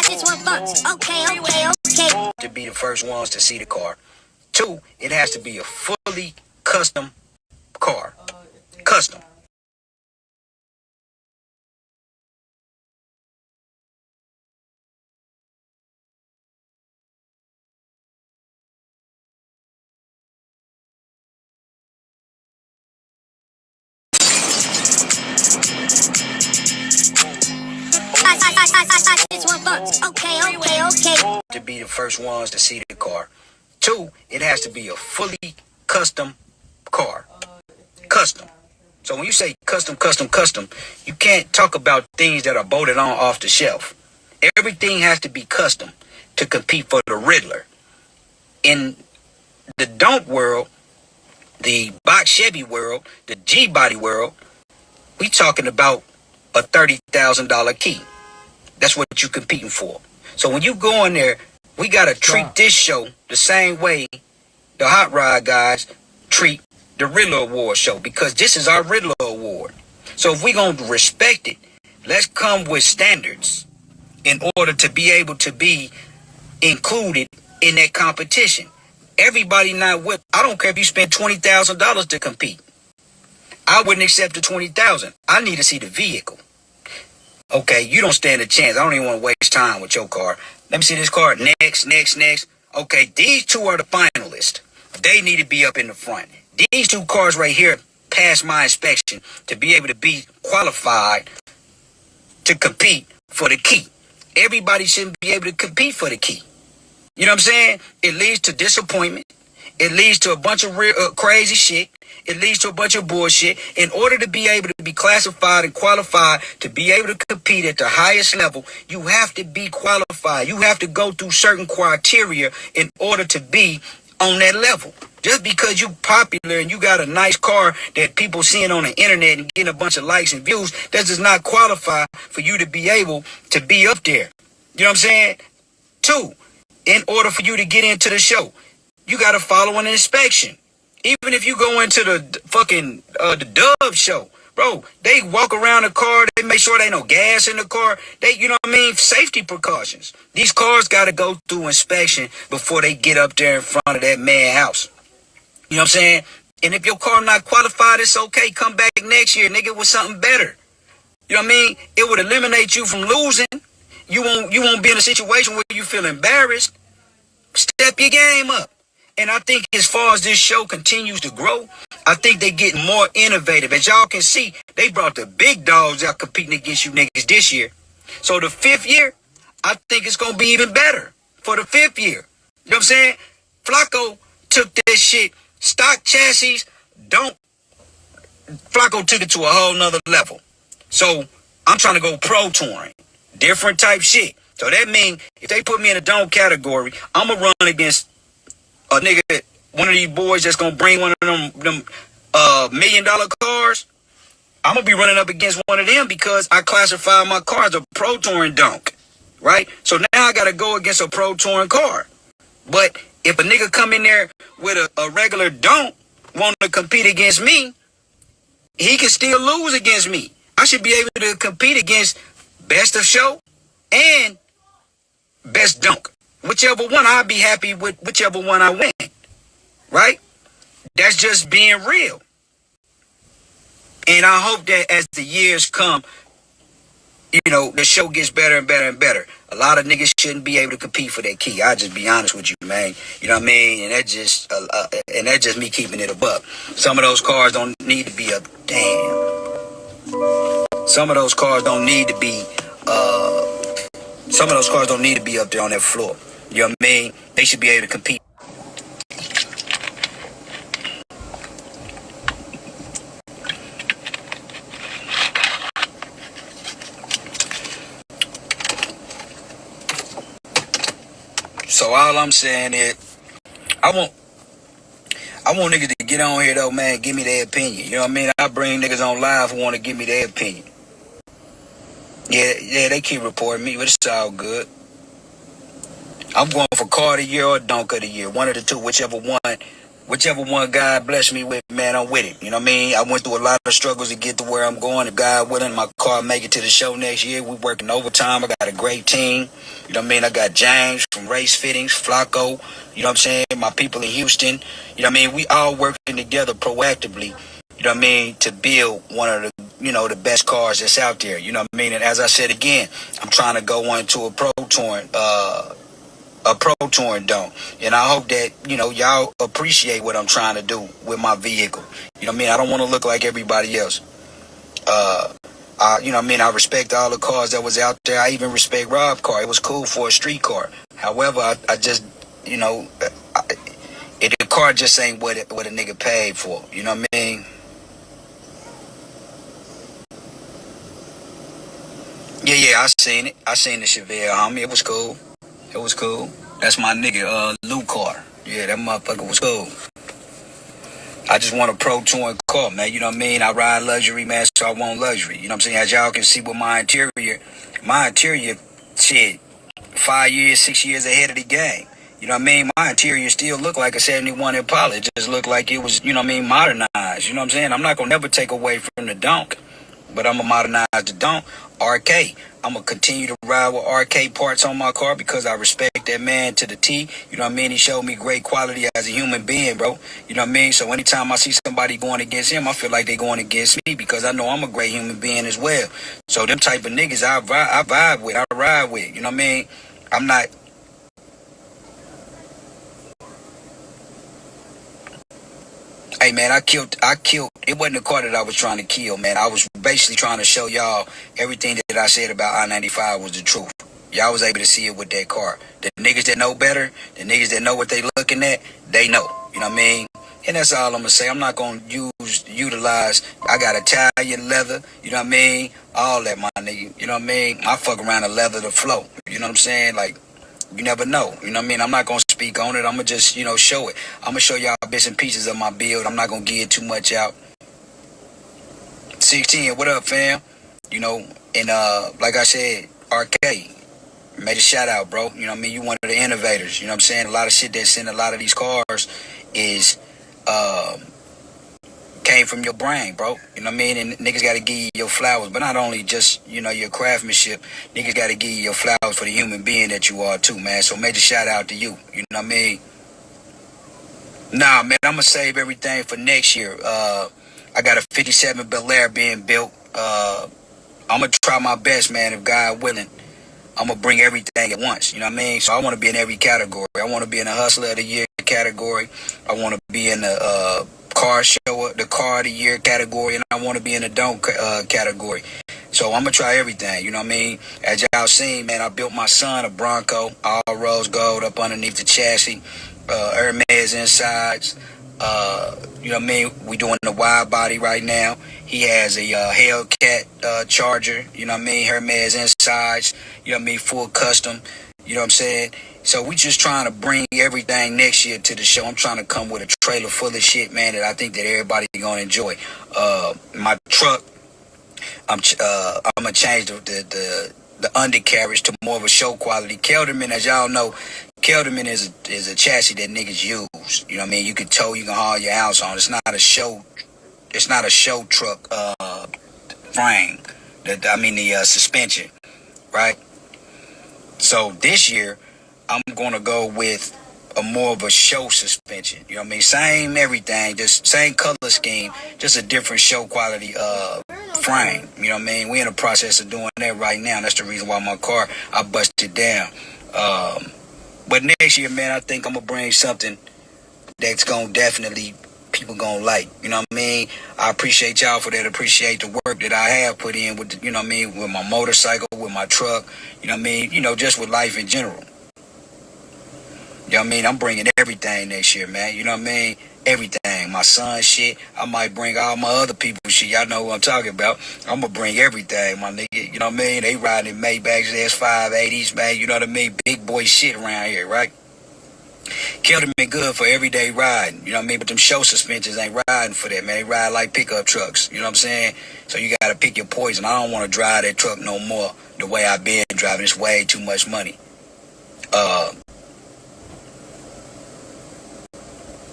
This one first. Okay. To be the first ones to see the car. 2, it has to be a fully custom car. Custom. This one first. Okay. To be the first ones to see the car. 2, it has to be a fully custom car. Custom. So when you say custom, you can't talk about things that are bolted on off the shelf. Everything has to be custom to compete for the Riddler. In the Don't world, the box Chevy world, the G-body world, we talking about a $30,000 key. That's what you're competing for. So when you go in there, we got to treat this show the same way the Hot Rod guys treat the Riddler Award show, because this is our Riddler Award. So if we're going to respect it, let's come with standards in order to be able to be included in that competition. Everybody not with, I don't care if you spend $20,000 to compete. I wouldn't accept the $20,000. I need to see the vehicle. Okay, you don't stand a chance. I don't even want to waste time with your car. Let me see this car. Next. Okay, these 2 are the finalists. They need to be up in the front. These 2 cars right here pass my inspection to be able to be qualified to compete for the key. Everybody shouldn't be able to compete for the key. You know what I'm saying? It leads to disappointment. It leads to a bunch of real, crazy shit. It leads to a bunch of bullshit. In order to be able to be classified and qualified to be able to compete at the highest level, you have to be qualified. You have to go through certain criteria in order to be on that level. Just because you popular and you got a nice car that people seeing on the internet and getting a bunch of likes and views, that does not qualify for you to be able to be up there. You know what I'm saying? 2, in order for you to get into the show, you got to follow an inspection. Even if you go into the fucking the Dove show, bro, they walk around the car, they make sure there ain't no gas in the car. They, you know what I mean? Safety precautions. These cars got to go through inspection before they get up there in front of that man's house. You know what I'm saying? And if your car not qualified, it's okay. Come back next year, nigga, with something better. You know what I mean? It would eliminate you from losing. You won't be in a situation where you feel embarrassed. Step your game up. And I think as far as this show continues to grow, I think they get more innovative. As y'all can see, they brought the big dogs out competing against you niggas this year. So the 5th year, I think it's going to be even better for the 5th year. You know what I'm saying? Flacco took that shit, stock chassis, Flacco took it to a whole nother level. So I'm trying to go pro touring. Different type shit. So that means if they put me in a dome category, I'm going to run against a nigga, one of these boys that's gonna bring one of them $1 million cars. I'm gonna be running up against one of them because I classify my car as a pro touring dunk, right? So now I gotta go against a pro touring car. But if a nigga come in there with a regular dunk, want to compete against me, he can still lose against me. I should be able to compete against best of show and best dunk. Whichever one, I'll be happy with whichever one I win, right? That's just being real. And I hope that as the years come, you know, the show gets better and better and better. A lot of niggas shouldn't be able to compete for that key. I'll just be honest with you, man. You know what I mean? And that's just me keeping it above. Some of those cars don't need to be up. Damn. Some of those cars don't need to be. Some of those cars don't need to be up there on that floor. You know what I mean? They should be able to compete. So all I'm saying is, I want niggas to get on here though, man. Give me their opinion. You know what I mean? I bring niggas on live who want to give me their opinion. Yeah, they keep reporting me, but it's all good. I'm going for car of the year or dunk of the year. One of the two, whichever one whichever one God bless me with, man, I'm with it. You know what I mean? I went through a lot of struggles to get to where I'm going. If God willing, my car make it to the show next year. We working overtime. I got a great team. You know what I mean? I got James from Race Fittings, Flacco. You know what I'm saying? My people in Houston. You know what I mean? We all working together proactively. You know what I mean? To build one of the, the best cars that's out there. You know what I mean? And as I said again, I'm trying to go into a pro touring dome. And I hope that, y'all appreciate what I'm trying to do with my vehicle. You know what I mean? I don't want to look like everybody else. You know what I mean? I respect all the cars that was out there. I even respect Rob's car. It was cool for a street car. However, I just, the car just ain't what a nigga paid for. You know what I mean? Yeah, I seen it. I seen the Chevelle, homie. It was cool. It was cool. That's my nigga, Lou car. Yeah, that motherfucker was cool. I just want a pro touring car, man. You know what I mean? I ride luxury, man, so I want luxury. You know what I'm saying? As y'all can see with my interior, shit, 5 years, 6 years ahead of the game. You know what I mean? My interior still look like a 71 Impala. It just looked like it was, you know what I mean, modernized. You know what I'm saying? I'm not going to never take away from the donk, but I'm going to modernize the donk. RK. I'm going to continue to ride with RK parts on my car because I respect that man to the T. You know what I mean? He showed me great quality as a human being, bro. You know what I mean? So anytime I see somebody going against him, I feel like they going against me because I know I'm a great human being as well. So them type of niggas I vibe with, I ride with. You know what I mean? I'm not... Hey, man, I killed, it wasn't the car that I was trying to kill, man. I was basically trying to show y'all everything that I said about I-95 was the truth. Y'all was able to see it with that car. The niggas that know better, the niggas that know what they looking at, they know. You know what I mean? And that's all I'm going to say. I'm not going to utilize, I got Italian leather, you know what I mean? All that, my nigga. You know what I mean? I fuck around the leather to flow. You know what I'm saying? Like, you never know. You know what I mean? I'm not going to speak on it. I'm going to just, show it. I'm going to show y'all bits and pieces of my build. I'm not going to give too much out. 16, what up, fam? You know, and like I said, RK, made a shout out, bro. You know what I mean? You one of the innovators. You know what I'm saying? A lot of shit that's in a lot of these cars is came from your brain, bro. You know what I mean? And niggas got to give you your flowers. But not only just, your craftsmanship, niggas got to give you your flowers for the human being that you are too, man. So major shout out to you. You know what I mean? Nah, man, I'm going to save everything for next year. I got a 57 Bel Air being built. I'm going to try my best, man, if God willing. I'm going to bring everything at once. You know what I mean? So I want to be in every category. I want to be in the Hustler of the Year category. I want to be in the the car of the year category, and I want to be in the don't category. So I'm gonna try everything, you know what I mean? As y'all seen, man, I built my son a Bronco, all rose gold up underneath the chassis, Hermes insides. You know what I mean? We doing the wide body right now. He has a Hellcat Charger, you know what I mean? Hermes insides, you know what I mean? Full custom, you know what I'm saying? So we just trying to bring everything next year to the show. I'm trying to come with a trailer full of shit, man, that I think that everybody gonna enjoy. My truck, I'm gonna change the undercarriage to more of a show quality. Kelderman, as y'all know, Kelderman is a chassis that niggas use. You know what I mean? You can tow, you can haul your house on. It's not a show truck frame. The suspension, right? So this year, I'm gonna go with a more of a show suspension. You know what I mean? Same everything, just same color scheme, just a different show quality frame. You know what I mean? We're in the process of doing that right now. That's the reason why my car, I busted down. But next year, man, I think I'm gonna bring something that's gonna definitely people gonna like. You know what I mean? I appreciate y'all for that. Appreciate the work that I have put in with you know what I mean, with my motorcycle, with my truck. You know what I mean? Just with life in general. You know what I mean? I'm bringing everything next year, man. You know what I mean? Everything. My son shit. I might bring all my other people shit. Y'all know what I'm talking about. I'm going to bring everything, my nigga. You know what I mean? They riding Maybachs, S580s, man. You know what I mean? Big boy shit around here, right? Killed been good for everyday riding. You know what I mean? But them show suspensions ain't riding for that, man. They ride like pickup trucks. You know what I'm saying? So you got to pick your poison. I don't want to drive that truck no more the way I've been driving. It's way too much money.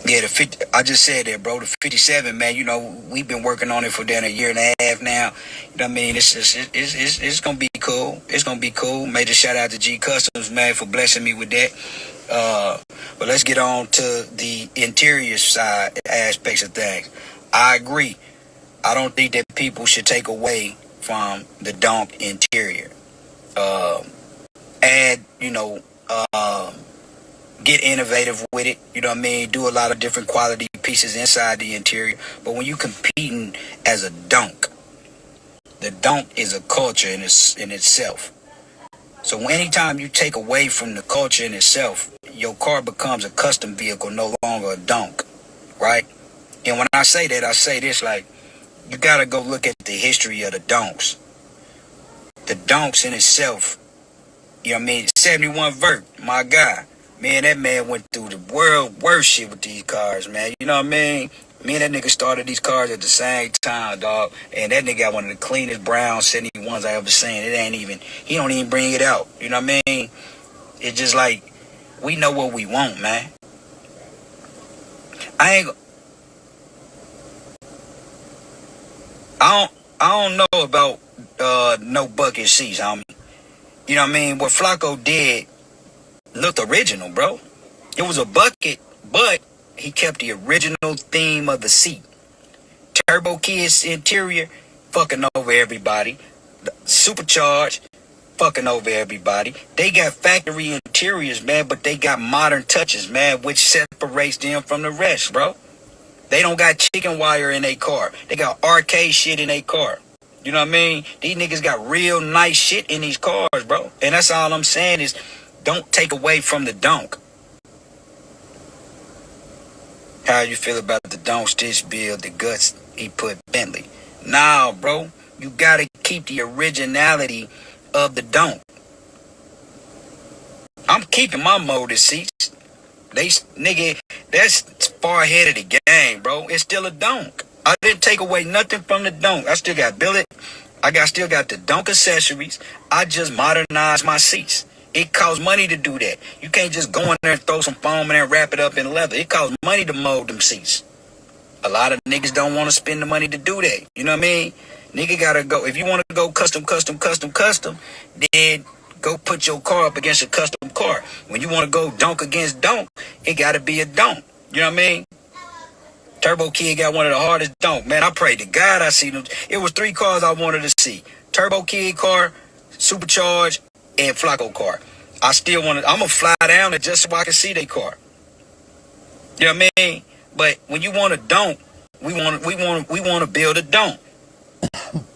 Yeah, Yeah, the 50, I just said that, bro. The 57, man. You know, we've been working on it for then a year and a half now. You know what I mean? It's gonna be cool. It's gonna be cool. Major shout out to G Customs, man, for blessing me with that. But let's get on to the interior side aspects of things. I agree. I don't think that people should take away from the donk interior. Add, get innovative with it. You know what I mean? Do a lot of different quality pieces inside the interior. But when you competing as a donk, the donk is a culture in itself. So anytime you take away from the culture in itself, your car becomes a custom vehicle, no longer a donk, right? And when I say that, I say this like, you gotta go look at the history of the donks. The donks in itself, you know what I mean? 71 Vert, my guy. Man, that man went through the world worst shit with these cars, man. You know what I mean? Me and that nigga started these cars at the same time, dog. And that nigga got one of the cleanest brown 71s I ever seen. He don't even bring it out. You know what I mean? It's just like, we know what we want, man. I don't know about no bucket seats, homie. You know what I mean? What Flacco did looked original, bro. It was a bucket, but he kept the original theme of the seat. Turbo Kid's interior, fucking over everybody. Supercharged, fucking over everybody. They got factory interiors, man, but they got modern touches, man, which separates them from the rest, bro. They don't got chicken wire in their car. They got arcade shit in their car. You know what I mean? These niggas got real nice shit in these cars, bro. And that's all I'm saying is, don't take away from the donk. How you feel about the donk stitch build, the guts he put Bentley? Nah, bro. You gotta keep the originality of the donk. I'm keeping my molded seats. That's far ahead of the game, bro. It's still a donk. I didn't take away nothing from the donk. I still got billet. Still got the donk accessories. I just modernized my seats. It costs money to do that. You can't just go in there and throw some foam in there and wrap it up in leather. It costs money to mold them seats. A lot of niggas don't want to spend the money to do that. You know what I mean? Nigga gotta go. If you want to go custom, then go put your car up against a custom car. When you want to go donk against donk, it gotta be a donk. You know what I mean? Turbo Kid got one of the hardest donk. Man, I pray to God I see them. It was 3 cars I wanted to see. Turbo Kid car, Supercharged, and Flacco car. I'm gonna fly down there just so I can see their car. You know what I mean? But when you want a donk, we want to build a donk.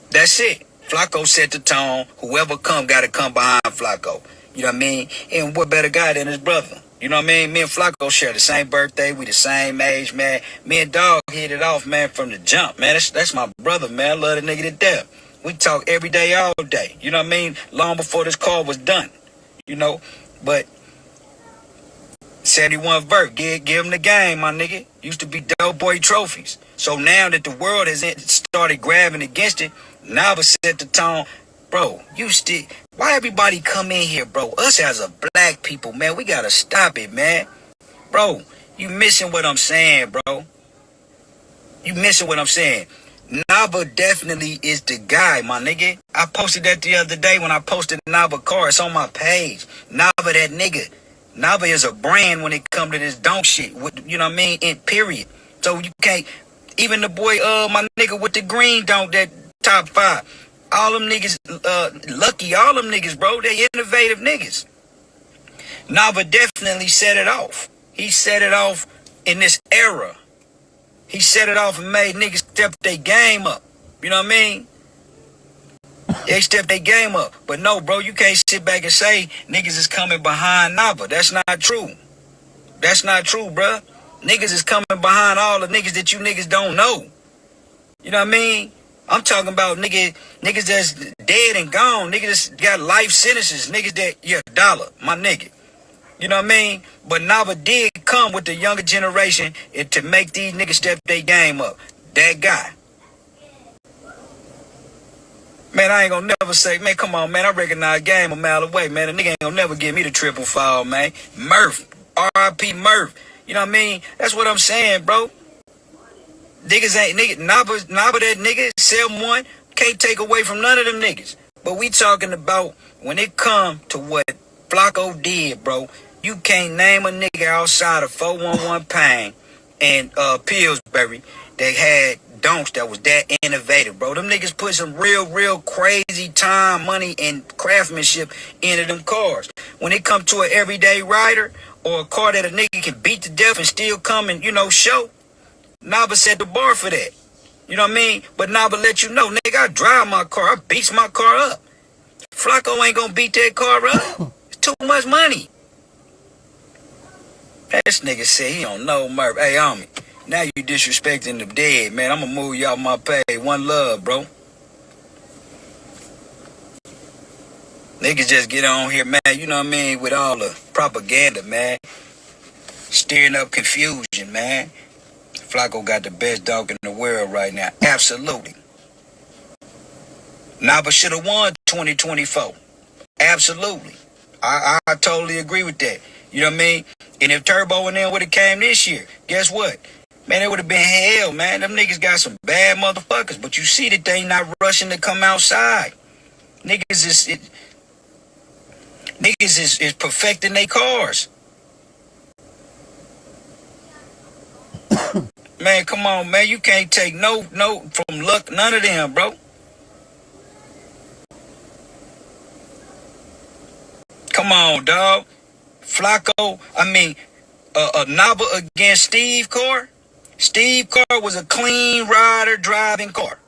That's it. Flacco set the tone. Whoever gotta come behind Flacco. You know what I mean? And what better guy than his brother? You know what I mean? Me and Flacco share the same birthday. We the same age, man. Me and Dog hit it off, man, from the jump, man. That's my brother, man. I love the nigga to death. We talk every day, all day. You know what I mean? Long before this car was done. You know? But 71 Vert, give him the game, my nigga. Used to be dope boy trophies. So now that the world has started grabbing against it, Nava set the tone. Bro, why everybody come in here, bro? Us as a black people, man, we gotta stop it, man. Bro, you missing what I'm saying, bro. You missing what I'm saying. Nava definitely is the guy, my nigga. I posted that the other day when I posted Nava car. It's on my page. Nava, that nigga. Nava is a brand when it come to this donk shit. You know what I mean? In period. So you can't. Even the boy, my nigga with the green donk, that top 5. All them niggas, Lucky, all them niggas, bro. They innovative niggas. Nava definitely set it off. He set it off in this era. He set it off and made niggas step their game up. You know what I mean? They stepped their game up. But no, bro, you can't sit back and say niggas is coming behind Nava. That's not true. That's not true, bro. Niggas is coming behind all the niggas that you niggas don't know. You know what I mean? I'm talking about niggas that's dead and gone. Niggas that's got life sentences. Niggas that, yeah, dollar, my nigga. You know what I mean? But Nava did come with the younger generation to make these niggas step their game up. That guy. Man, I ain't gonna never say, man, come on, man, I recognize game a mile away, man. A nigga ain't gonna never give me the triple fall, man. Murph, R.I.P. Murph. You know what I mean? That's what I'm saying, bro. Niggas ain't nigga. Naba that nigga, 7-1, can't take away from none of them niggas. But we talking about when it come to what Flacco did, bro. You can't name a nigga outside of 411 Payne and Pillsbury that had donks that was that innovative, bro. Them niggas put some real crazy time, money, and craftsmanship into them cars. When it come to an everyday rider or a car that a nigga can beat to death and still come and, show, Naba set the bar for that. You know what I mean? But Naba let you know, nigga, I drive my car. I beats my car up. Flacco ain't gonna beat that car up. It's too much money. This nigga said he don't know Murph. Hey, homie, now you disrespecting the dead, man. I'm gonna move you out my pay. One love, bro. Niggas just get on here, man, you know what I mean, with all the propaganda, man. Stirring up confusion, man. Flacco got the best dog in the world right now. Absolutely. Naba should have won 2024. Absolutely. I totally agree with that. You know what I mean? And if Turbo and them would have came this year, guess what? Man, it would have been hell, man. Them niggas got some bad motherfuckers. But you see that they not rushing to come outside. Niggas is perfecting their cars. Man, come on, man. You can't take no from luck, none of them, bro. Come on, dog. Flacco, Naba against Steve Carr. Steve Carr was a clean rider driving car.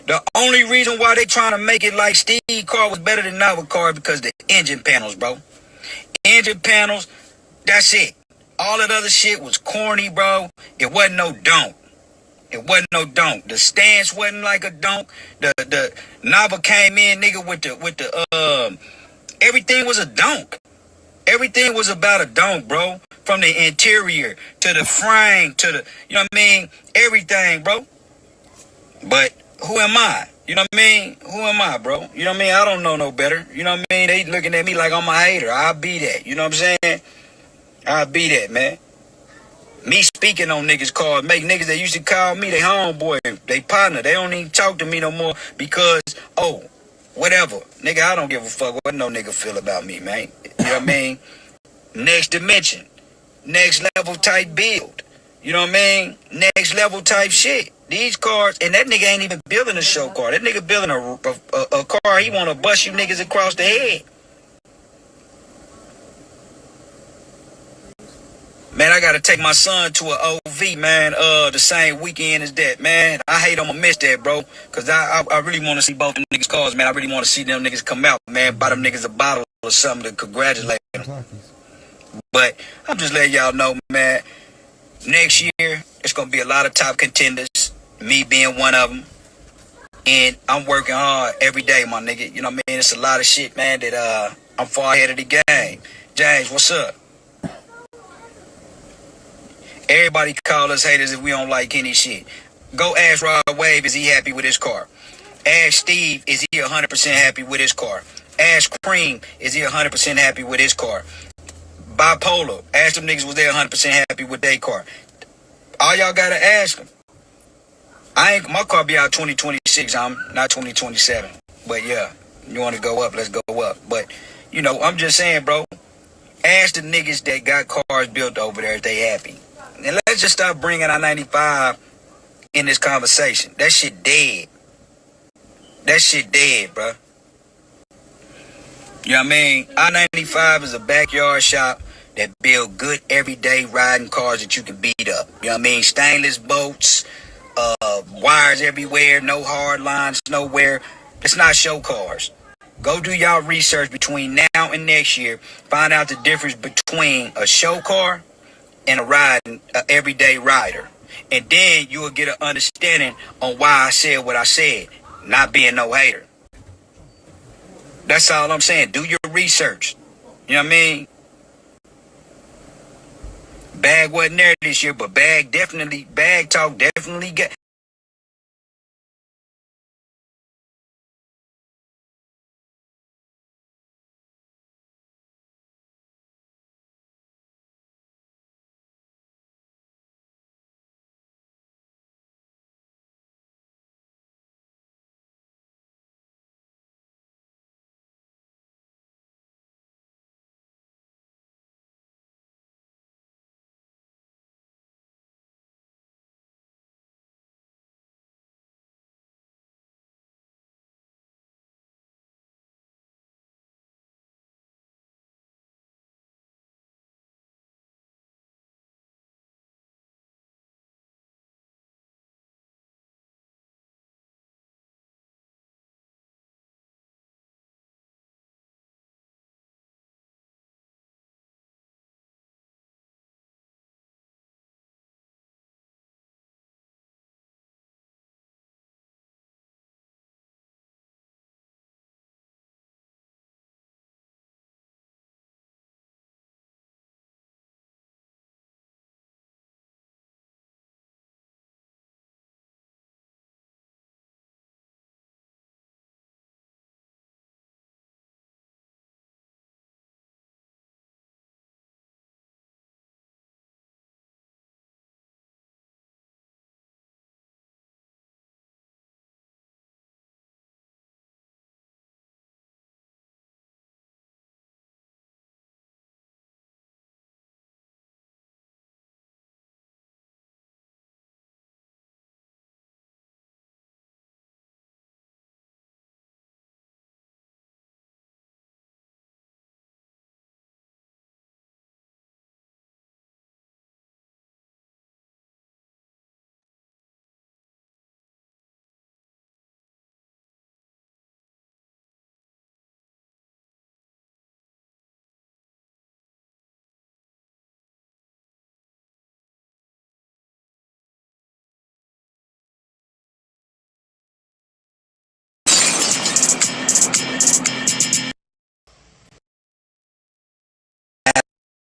The only reason why they trying to make it like Steve Carr was better than Naba Carr because the engine panels, bro. Engine panels, that's it. All that other shit was corny, bro. It wasn't no donk. It wasn't no donk. The stance wasn't like a donk. The Naba came in, nigga, with the everything was a donk. Everything was about a donk, bro. From the interior to the frame to the, you know what I mean? Everything, bro. But who am I? You know what I mean? Who am I, bro? You know what I mean? I don't know no better. You know what I mean? They looking at me like I'm a hater. I'll be that. You know what I'm saying? I'll be that, man. Me speaking on niggas cars make niggas that used to call me they homeboy, they partner. They don't even talk to me no more because, whatever. Nigga, I don't give a fuck what no nigga feel about me, man. You know what I mean? Next dimension. Next level type build. You know what I mean? Next level type shit. These cars, and that nigga ain't even building a show car. That nigga building a car he want to bust you niggas across the head. Man, I gotta take my son to a OV, man, the same weekend as that, man. I hate I'ma miss that, bro. Cause I really wanna see both them niggas cars, man. I really wanna see them niggas come out, man. Buy them niggas a bottle or something to congratulate them. But I'm just letting y'all know, man, next year, it's gonna be a lot of top contenders, me being one of them. And I'm working hard every day, my nigga. You know what I mean? It's a lot of shit, man, that I'm far ahead of the game. James, what's up? Everybody call us haters if we don't like any shit. Go ask Rod Wave, is he happy with his car? Ask Steve, is he 100% happy with his car? Ask Cream, is he 100% happy with his car? Bipolar, ask them niggas was they 100% happy with their car. All y'all gotta ask them. My car be out 2026, I'm not 2027. But yeah, you wanna go up, let's go up. But, I'm just saying, bro, ask the niggas that got cars built over there if they happy. And let's just stop bringing I95 in this conversation. That shit dead. That shit dead, bro. You know what I mean? I95 is a backyard shop that build good everyday riding cars that you can beat up. You know what I mean? Stainless bolts, wires everywhere, no hard lines nowhere. It's not show cars. Go do y'all research between now and next year. Find out the difference between a show car and a everyday rider. And then you will get an understanding on why I said what I said. Not being no hater. That's all I'm saying. Do your research. You know what I mean? Bag wasn't there this year, but Bag Talk definitely got.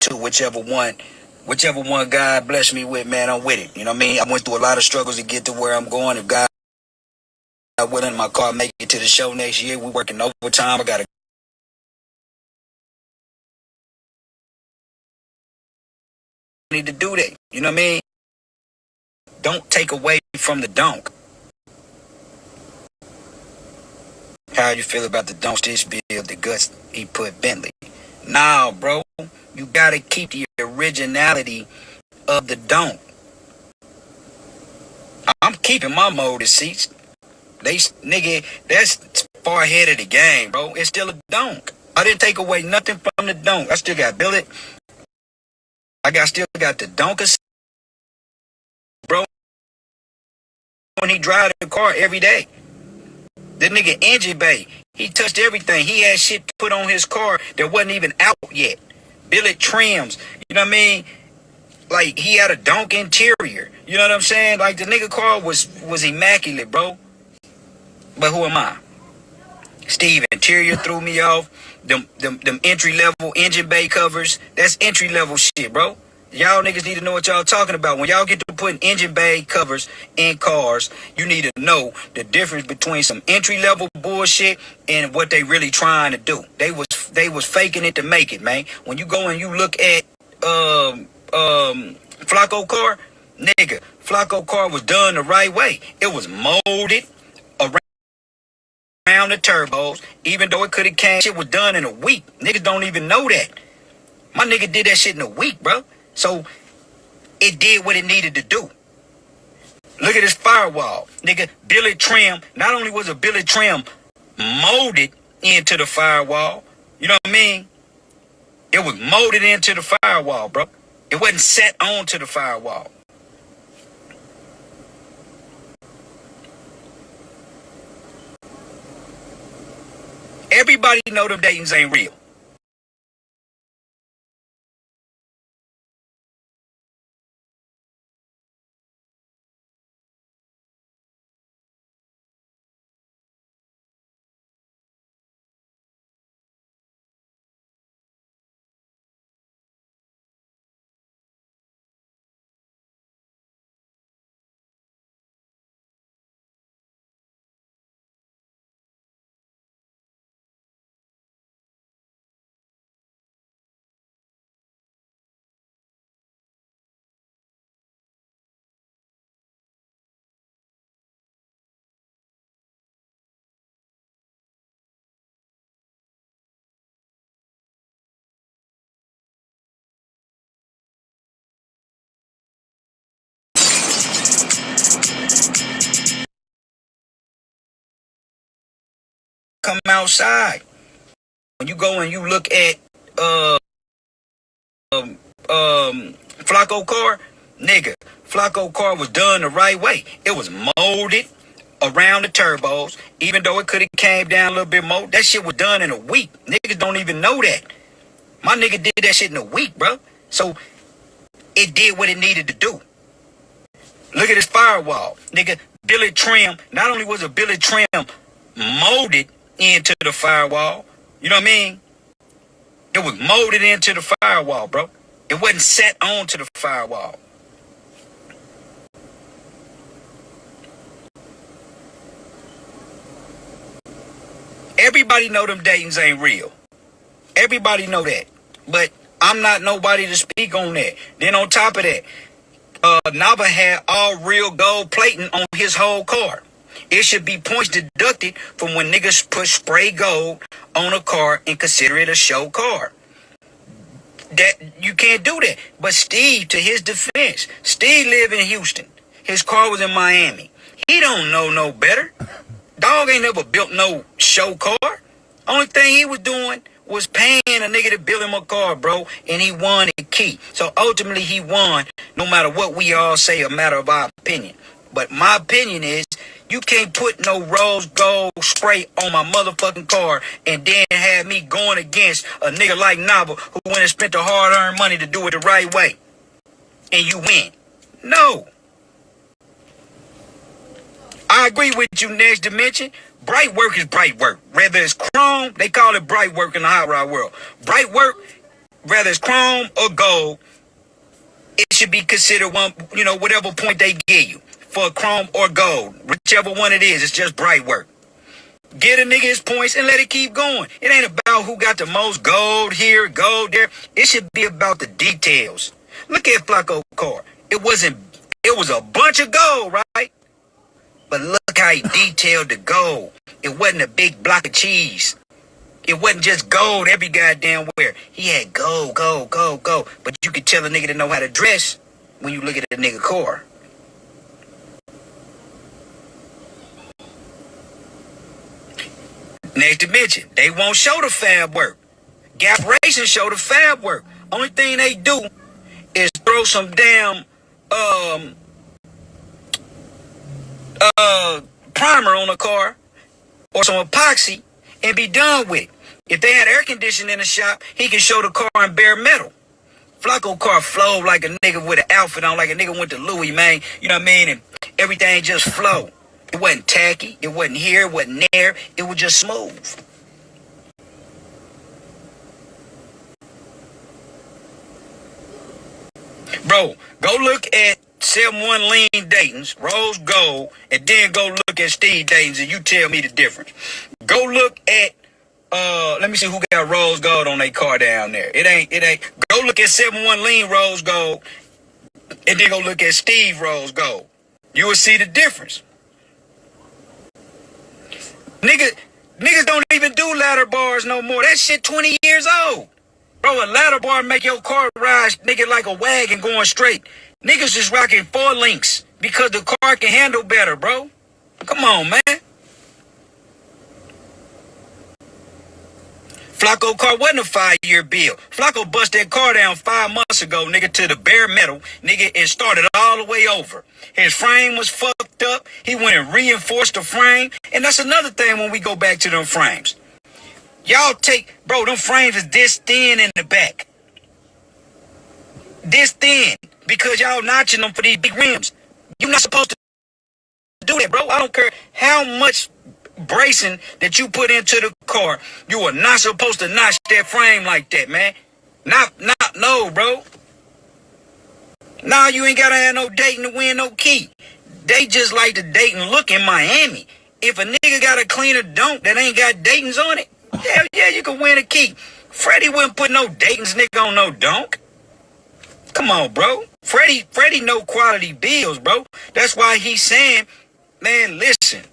two, whichever one God bless me with, man, I'm with it. You know what I mean? I went through a lot of struggles to get to where I'm going. If God willing, my car make it to the show next year. We working overtime. I got to need to do that. You know what I mean? Don't take away from the donk. How you feel about the don't stitch build, the guts he put Bentley? Nah, bro. You gotta keep the originality of the donk. I'm keeping my molded seats. Nigga, that's far ahead of the game, bro. It's still a donk. I didn't take away nothing from the donk. I still got billet. Still got the donker, bro. When he drive the car every day. The nigga engine bay, he touched everything. He had shit put on his car that wasn't even out yet. Billet trims, you know what I mean? Like, he had a donk interior. You know what I'm saying? Like, the nigga car was immaculate, bro. But who am I? Steve, interior threw me off. Them entry level engine bay covers, that's entry level shit, bro. Y'all niggas need to know what y'all talking about. When y'all get to putting engine bay covers in cars, you need to know the difference between some entry level bullshit and what they really trying to do. They was faking it to make it, man. When you go and you look at Flacco car, nigga, Flacco car was done the right way. It was molded around the turbos, even though it could have came. Shit was done in a week. Niggas don't even know that. My nigga did that shit in a week, bro. So it did what it needed to do. Look at this firewall. Nigga, billet trim. Not only was a billet trim molded into the firewall, you know what I mean? It was molded into the firewall, bro. It wasn't set onto the firewall. Everybody know them Daytons ain't real. Come outside. When you go and you look at Flacco car, nigga, Flacco car was done the right way. It was molded around the turbos, even though it could have came down a little bit more. That shit was done in a week. Niggas don't even know that. My nigga did that shit in a week, bro. So it did what it needed to do. Look at this firewall, nigga. Billet trim. Not only was a billet trim molded into the firewall, you know what I mean? It was molded into the firewall, bro. It wasn't set onto the firewall. Everybody know them Daytons ain't real. Everybody know that. But I'm not nobody to speak on that. Then on top of that, Nava had all real gold plating on his whole car. It should be points deducted from when niggas put spray gold on a car and consider it a show car. That you can't do that. But Steve, to his defense, Steve lived in Houston. His car was in Miami. He don't know no better. Dog ain't never built no show car. Only thing he was doing was paying a nigga to build him a car, bro, and he won a key. So ultimately he won, no matter what we all say, a matter of our opinion. But my opinion is, you can't put no rose gold spray on my motherfucking car and then have me going against a nigga like Nava who went and spent the hard-earned money to do it the right way. And you win. No. I agree with you, Next Dimension. Bright work is bright work. Whether it's chrome, they call it bright work in the hot rod world. Bright work whether it's chrome or gold, it should be considered one, whatever point they give you for chrome or gold, whichever one it is. It's just bright work. Get a nigga his points and let it keep going. It ain't about who got the most gold here, gold there. It should be about the details. Look at Flacco's car. It was a bunch of gold, right? But look how he detailed the gold. It wasn't a big block of cheese. It wasn't just gold every goddamn where. He had gold, gold, gold, gold. But you could tell a nigga to know how to dress when you look at a nigga car. Next to mention, they won't show the fab work. Gap Racing show the fab work. Only thing they do is throw some damn primer on the car or some epoxy and be done with it. If they had air conditioning in the shop, he can show the car in bare metal. Flacco car flowed like a nigga with an outfit on, like a nigga went to Louis, man. You know what I mean? And everything just flowed. It wasn't tacky. It wasn't here. It wasn't there. It was just smooth. Bro, go look at 7-1 Lean Dayton's, Rose Gold, and then go look at Steve Dayton's and you tell me the difference. Go look at, let me see who got Rose Gold on their car down there. It ain't. Go look at 7-1 Lean Rose Gold and then go look at Steve Rose Gold. You will see the difference. Niggas don't even do ladder bars no more. That shit 20 years old. Bro, a ladder bar make your car ride, nigga, like a wagon going straight. Niggas just rocking 4 links because the car can handle better, bro. Come on, man. Flacco car wasn't a 5-year bill. Flacco bust that car down 5 months ago, nigga, to the bare metal, nigga, and started all the way over. His frame was fucked up. He went and reinforced the frame. And that's another thing when we go back to them frames. Y'all bro, them frames is this thin in the back. This thin. Because y'all notching them for these big rims. You're not supposed to do that, bro. I don't care how much bracing that you put into the car. You are not supposed to notch that frame like that, man. No, bro. Nah, you ain't gotta have no Dayton to win no key. They just like the Dayton look in Miami. If a nigga got a cleaner dunk that ain't got Dayton's on it, hell yeah, you can win a key. Freddie wouldn't put no Dayton's nigga on no dunk. Come on, bro. Freddie know quality bills, bro. That's why he's saying, man, listen.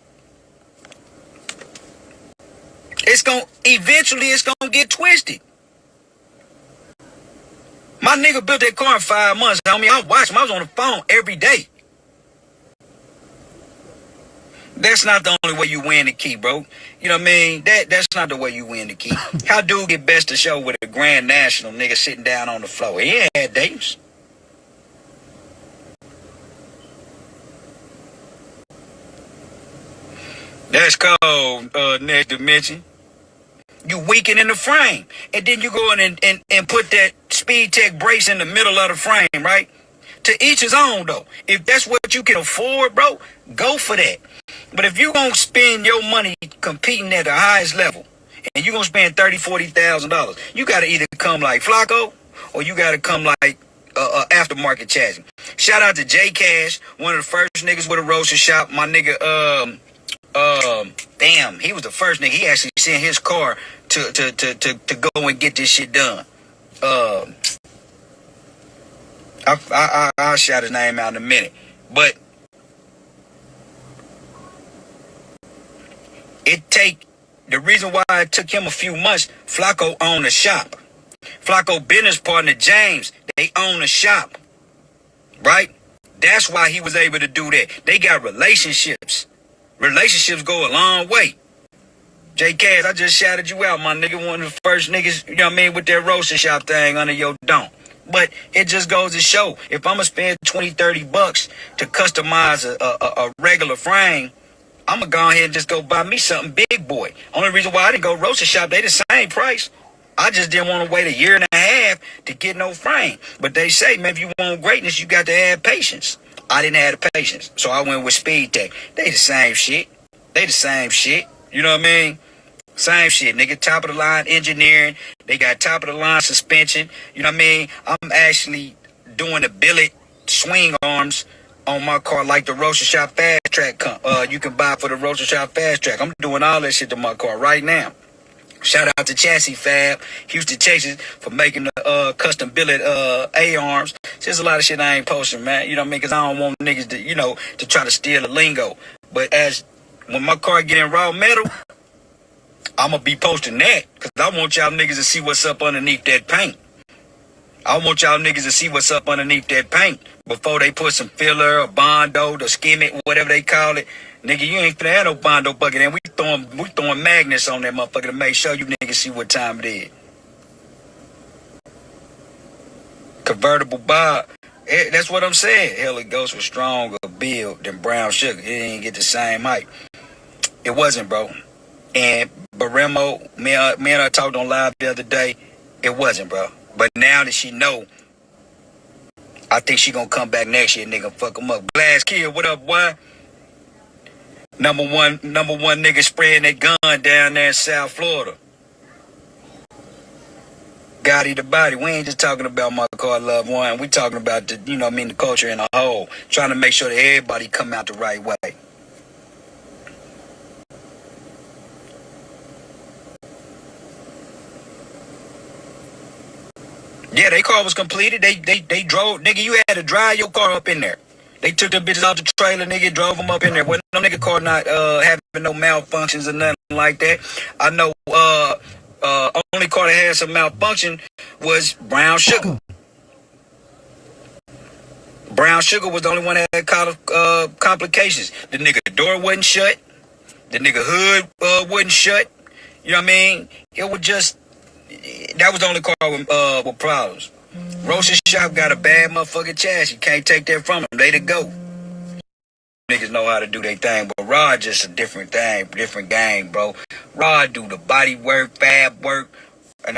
Eventually it's gonna get twisted. My nigga built that car in 5 months. I mean, I watched him. I was on the phone every day. That's not the only way you win the key, bro. You know what I mean? That's not the way you win the key. How dude get best of show with a Grand National nigga sitting down on the floor? He ain't had dates. That's called next dimension. You weaken in the frame. And then you go in and put that Speed Tech brace in the middle of the frame, right? To each his own, though. If that's what you can afford, bro, go for that. But if you going to spend your money competing at the highest level, and you going to spend $30,000, $40,000, you got to either come like Flacco, or you got to come like aftermarket chassis. Shout out to J Cash, one of the first niggas with a roaster shop. My nigga, damn, he was the first nigga. He actually sent his car to go and get this shit done. I'll shout his name out in a minute. But the reason why it took him a few months, Flacco owned a shop. Flacco business partner James, they own a shop. Right? That's why he was able to do that. They got relationships. Relationships go a long way. J Cash, I just shouted you out, my nigga. One of the first niggas, you know what I mean, with that roaster shop thing under your dome. But it just goes to show, if I'm going to spend $20, $30 to customize a regular frame, I'm going to go ahead and just go buy me something big boy. Only reason why I didn't go roaster shop, they the same price. I just didn't want to wait a year and a half to get no frame. But they say, man, if you want greatness, you got to have patience. I didn't have the patience, so I went with Speed Tech. They the same shit. You know what I mean? Same shit, nigga. Top of the line engineering. They got top of the line suspension. You know what I mean? I'm actually doing the billet swing arms on my car like the Roaster Shop Fast Track you can buy for the Roaster Shop Fast Track. I'm doing all that shit to my car right now. Shout out to Chassis Fab, Houston, Texas, for making the custom billet A-arms. There's a lot of shit I ain't posting, man. You know what I mean? Because I don't want niggas to, to try to steal the lingo. But when my car get in raw metal, I'm going to be posting that. Because I want y'all niggas to see what's up underneath that paint. I want y'all niggas to see what's up underneath that paint before they put some filler or bondo, the skim it, whatever they call it. Nigga, you ain't finna have no bondo bucket, and we throwing magnets on that motherfucker to make sure you niggas see what time it is. Convertible Bob, that's what I'm saying. Hell, it goes for stronger build than brown sugar. It didn't get the same height. It wasn't, bro. And Baremo, me and I talked on live the other day. It wasn't, bro. But now that she know, I think she gonna come back next year, nigga, fuck him up. Glass Kid, what up, boy? Number one nigga spraying that gun down there in South Florida. Gotti the body. We ain't just talking about my car, loved one. We talking about the, the culture in a whole. Trying to make sure that everybody come out the right way. Yeah, their car was completed. They drove. Nigga, you had to drive your car up in there. They took the bitches out the trailer, nigga, drove them up in there. Wasn't no nigga car not having no malfunctions or nothing like that. I know only car that had some malfunction was Brown Sugar. Brown Sugar was the only one that had complications. The nigga door wasn't shut. The nigga hood wasn't shut. You know what I mean? It was just, that was the only car with problems. Roaster Shop got a bad motherfucking chassis. You can't take that from them. They the go. Niggas know how to do their thing, but Rod just a different thing, different game, bro. Rod do the body work, fab work, and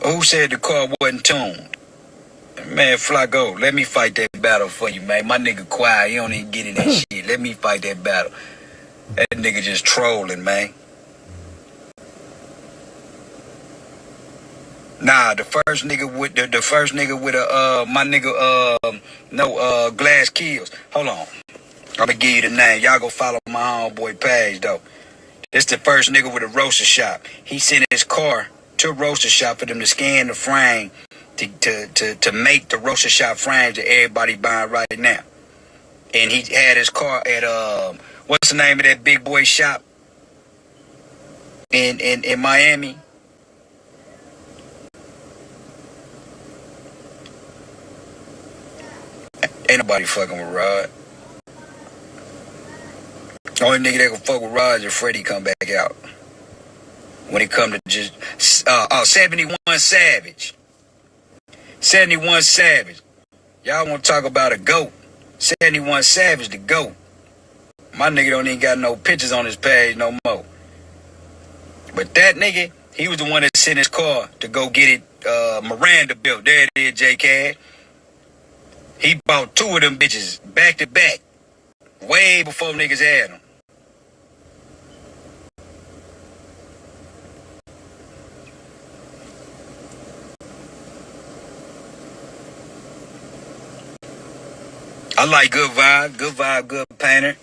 who said the car wasn't tuned? Man, Flacco, let me fight that battle for you, man. My nigga quiet, he don't even get in that shit. Let me fight that battle. That nigga just trolling, man. Nah, the first nigga with my nigga Glass Kills. Hold on. I'm gonna give you the name. Y'all go follow my homeboy page though. This the first nigga with a roaster shop. He sent his car to a roaster shop for them to scan the frame to make the roaster shop frames that everybody buying right now. And he had his car at what's the name of that big boy shop in Miami? Ain't nobody fucking with Rod. Only nigga that can fuck with Rod is Freddie come back out. When it come to just 71 Savage. 71 Savage. Y'all want to talk about a GOAT. 71 Savage, the GOAT. My nigga don't even got no pictures on his page no more. But that nigga, he was the one that sent his car to go get it Miranda built. There it is, J-Cad. He bought two of them bitches back to back. Way before niggas had them. I like good vibe, good painter.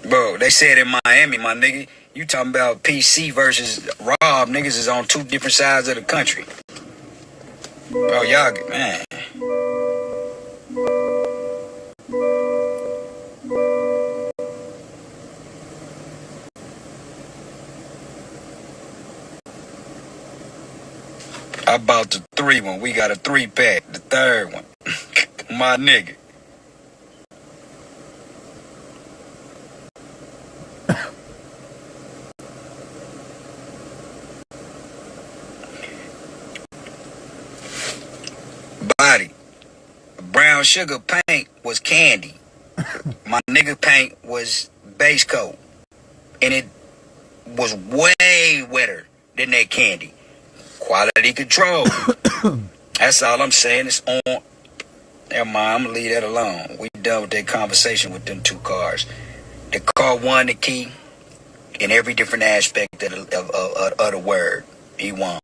Bro, they said in Miami, my nigga, you talking about PC versus Rob, niggas is on two different sides of the country. Bro, y'all, man. I bought the 3-1. We got a 3-pack, the third one. My nigga. Body. Brown Sugar paint was candy. My nigga paint was base coat. And it was way wetter than that candy. Quality control. That's all I'm saying. It's on. Never mind, I'm gonna leave that alone. We done with that conversation with them two cars. The car won the key in every different aspect of the word. He won.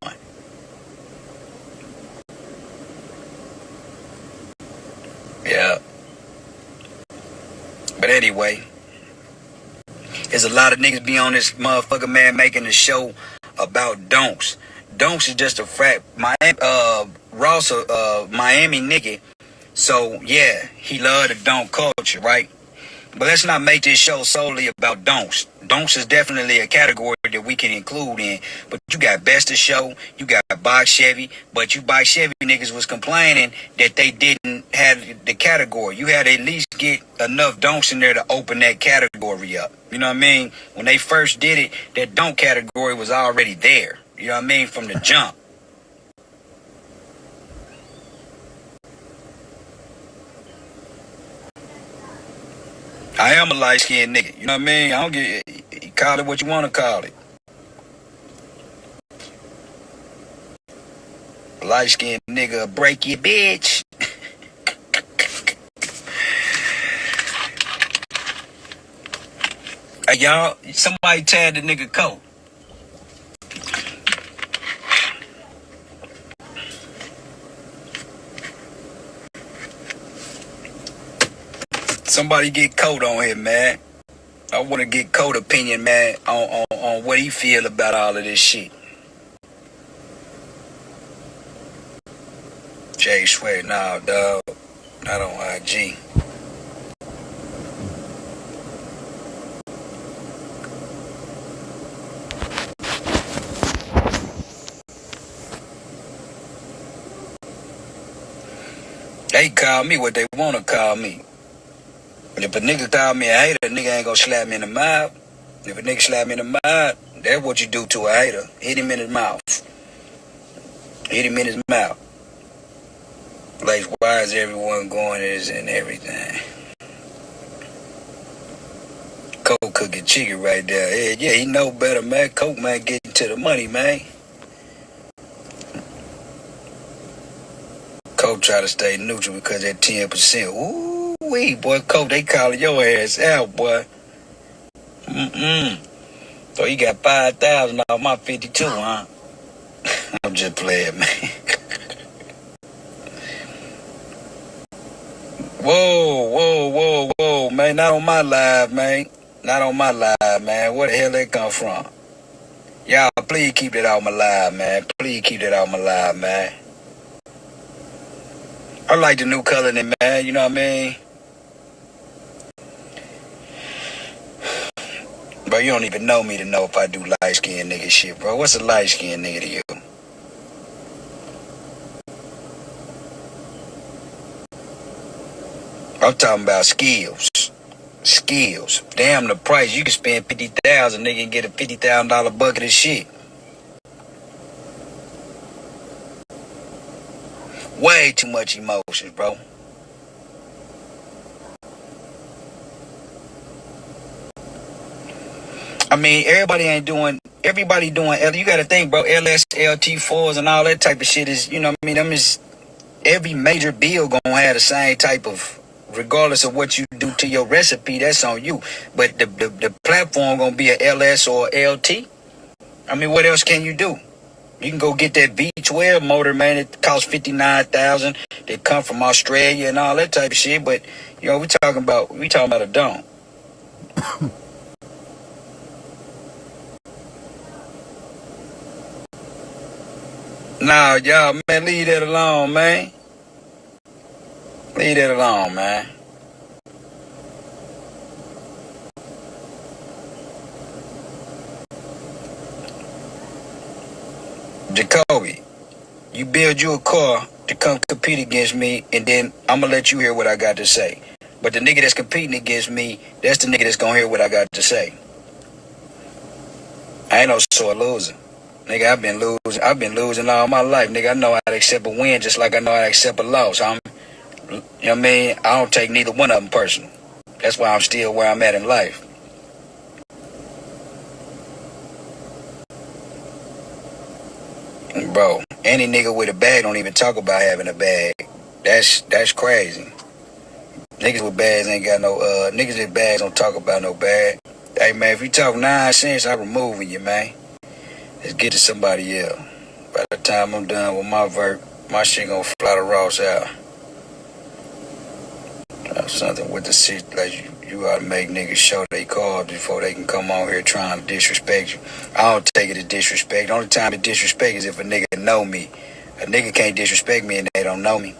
Yeah. But anyway, there's a lot of niggas be on this motherfucker, man, making a show about donks. Donks is just a fact. Ross, Miami nigga. So yeah, he love the donk culture, right? But let's not make this show solely about donks. Donks is definitely a category that we can include in. But you got Best of Show, you got Box Chevy, but you Box Chevy niggas was complaining that they didn't have the category. You had to at least get enough donks in there to open that category up. You know what I mean? When they first did it, that donk category was already there. You know what I mean? From the jump. I am a light-skinned nigga. You know what I mean? I don't get, call it what you want to call it. Light-skinned nigga, break your bitch. Hey, y'all, somebody tagged the nigga coat. Somebody get Coat on here, man. I want to get Coat opinion, man, on what he feel about all of this shit. Jay swear, nah, dog. Not on IG. They call me what they want to call me. If a nigga call me a hater, a nigga ain't gonna slap me in the mouth. If a nigga slap me in the mouth, that's what you do to a hater. Hit him in his mouth. Hit him in his mouth. Like, why is everyone going this and everything? Coke cooking chicken right there. Yeah, he know better, man. Coke, man, getting to the money, man. Coke try to stay neutral because that 10%. Ooh. Wee, boy, Coke, they calling your ass out, boy. So you got 5,000 off my 52, huh? I'm just playing, man. Whoa, man. Not on my live, man. Not on my live, man. Where the hell that come from? Y'all, please keep that out my live, man. Please keep that out my live, man. I like the new color in it, man. You know what I mean? Bro, you don't even know me to know if I do light-skinned nigga shit, bro. What's a light-skinned nigga to you? I'm talking about skills. Skills. Damn the price. You can spend 50,000, nigga, and get a $50,000 bucket of shit. Way too much emotions, bro. I mean, everybody doing, you gotta think, bro, LS, LT4s and all that type of shit is, you know what I mean, them is, every major bill gonna have the same type of, regardless of what you do to your recipe, that's on you. But the platform gonna be a LS or a LT. I mean, what else can you do? You can go get that V12 motor, man. It costs $59,000. They come from Australia and all that type of shit. But you know, we talking about a dome. Nah, y'all, man, leave that alone, man. Leave that alone, man. Jacoby, you build you a car to come compete against me, and then I'm gonna let you hear what I got to say. But the nigga that's competing against me, that's the nigga that's gonna hear what I got to say. I ain't no sore loser. Nigga, I've been losing all my life. Nigga, I know how to accept a win just like I know how to accept a loss. You know what I mean? I don't take neither one of them personal. That's why I'm still where I'm at in life. Bro, Any nigga with a bag don't even talk about having a bag. That's crazy. Niggas with bags ain't got no niggas with bags don't talk about no bag. Hey man, if you talk nonsense, I'm removing you, man. Let's get to somebody else. By the time I'm done with my vert, my shit gonna fly the Ross out. Something with the shit like you ought to make niggas show they cards before they can come on here trying to disrespect you. I don't take it as disrespect. The only time to disrespect is if a nigga know me. A nigga can't disrespect me and they don't know me.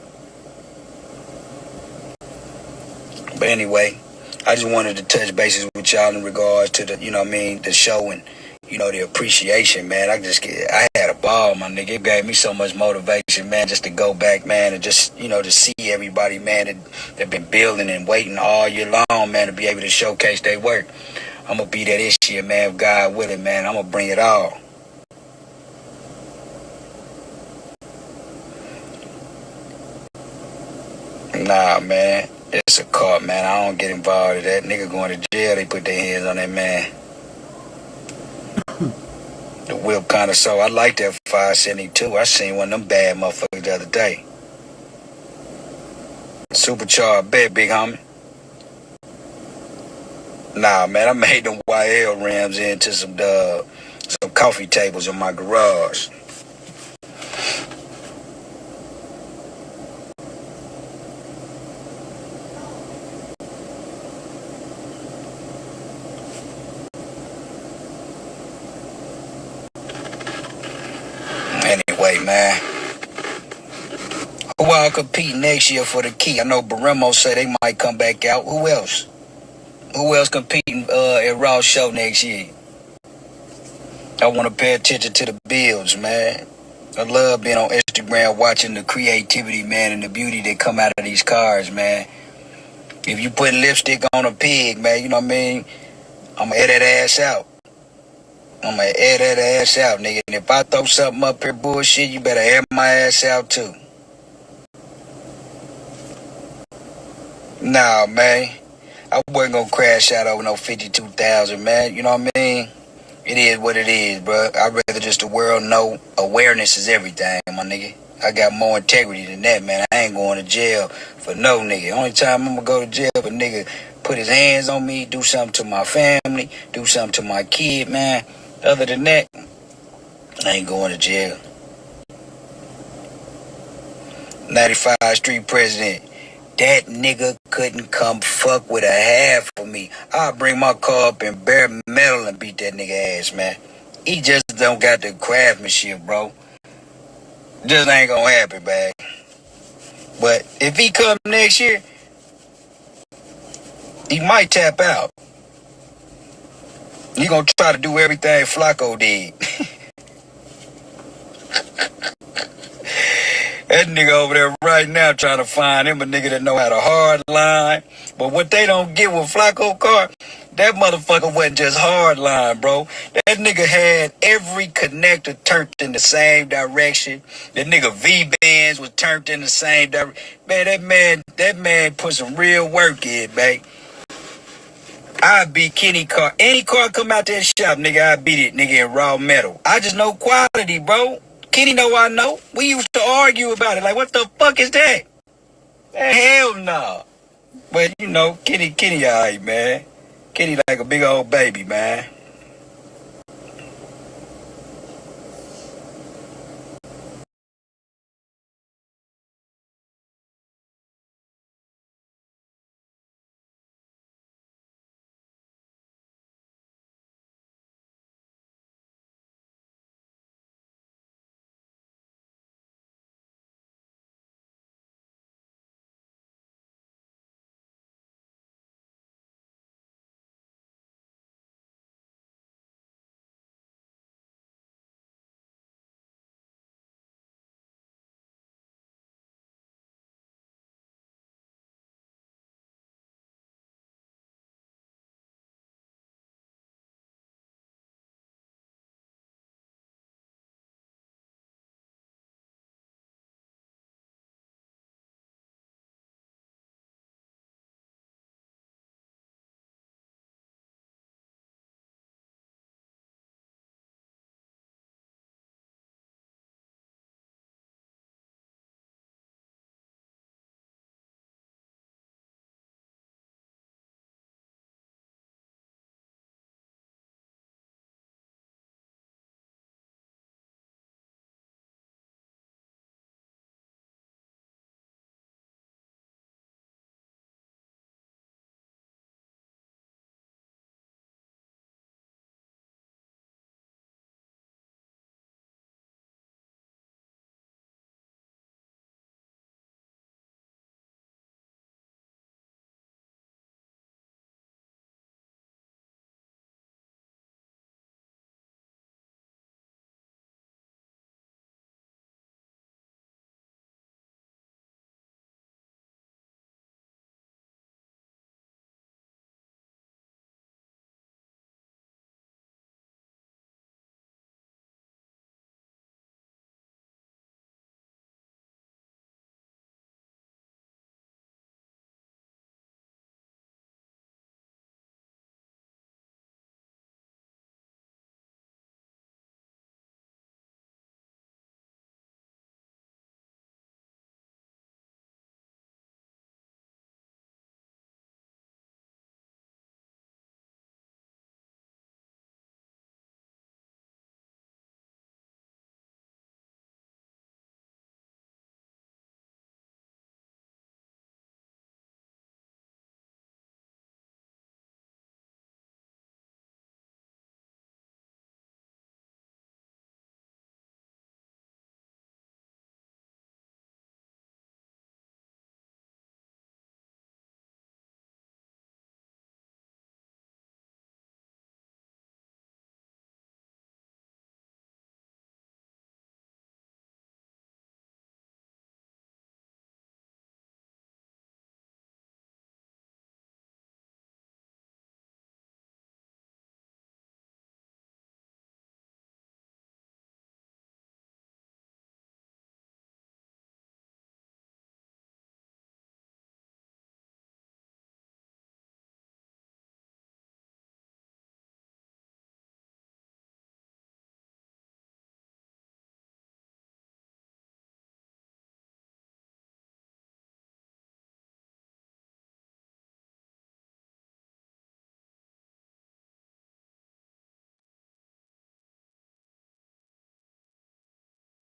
But anyway, I just wanted to touch bases with y'all in regards to the, the show and, the appreciation, man. I had a ball, my nigga. It gave me so much motivation, man, just to go back, man, and just, to see everybody, man, that been building and waiting all year long, man, to be able to showcase their work. I'm going to be there this year, man, if God willing, man. I'm going to bring it all. Nah, man. It's a caught, man. I don't get involved in that. Nigga going to jail, they put their hands on that man. The whip kind of so. I like that 572. I seen one of them bad motherfuckers the other day. Supercharged bet, big homie. Nah, man, I made them YL rims into some coffee tables in my garage. Anyway, man. Who all compete next year for the key? I know Baremo say they might come back out. Who else? Who else competing at Raw show next year? I want to pay attention to the builds, man. I love being on Instagram watching the creativity, man, and the beauty that come out of these cars, man. If you put lipstick on a pig, man, you know what I mean? I'm going to air that ass out. I'm going to air that ass out, nigga. And if I throw something up here bullshit, you better air my ass out, too. Nah, man. I wasn't going to crash out over no 52,000, man. You know what I mean? It is what it is, bro. I'd rather just the world know awareness is everything, my nigga. I got more integrity than that, man. I ain't going to jail for no nigga. Only time I'm going to go to jail if a nigga put his hands on me, do something to my family, do something to my kid, man. Other than that, I ain't going to jail. 95 Street President. That nigga couldn't come fuck with a half of me. I'll bring my car up in bare metal and beat that nigga ass, man. He just don't got the craftsmanship, bro. Just ain't gonna happen, man. But if he come next year, he might tap out. He gonna try to do everything Flacco did. That nigga over there right now trying to find him a nigga that know how to hard line. But what they don't get with Flacco car, that motherfucker wasn't just hard line, bro. That nigga had every connector turned in the same direction. That nigga V-bands was turned in the same direction. Man, that man put some real work in, man. I beat Kenny car. Any car come out that shop, nigga, I beat it, nigga, in raw metal. I just know quality, bro. Kenny know I know. We used to argue about it. Like, what the fuck is that? Hell no. But, Kenny alright, man. Kenny like a big old baby, man.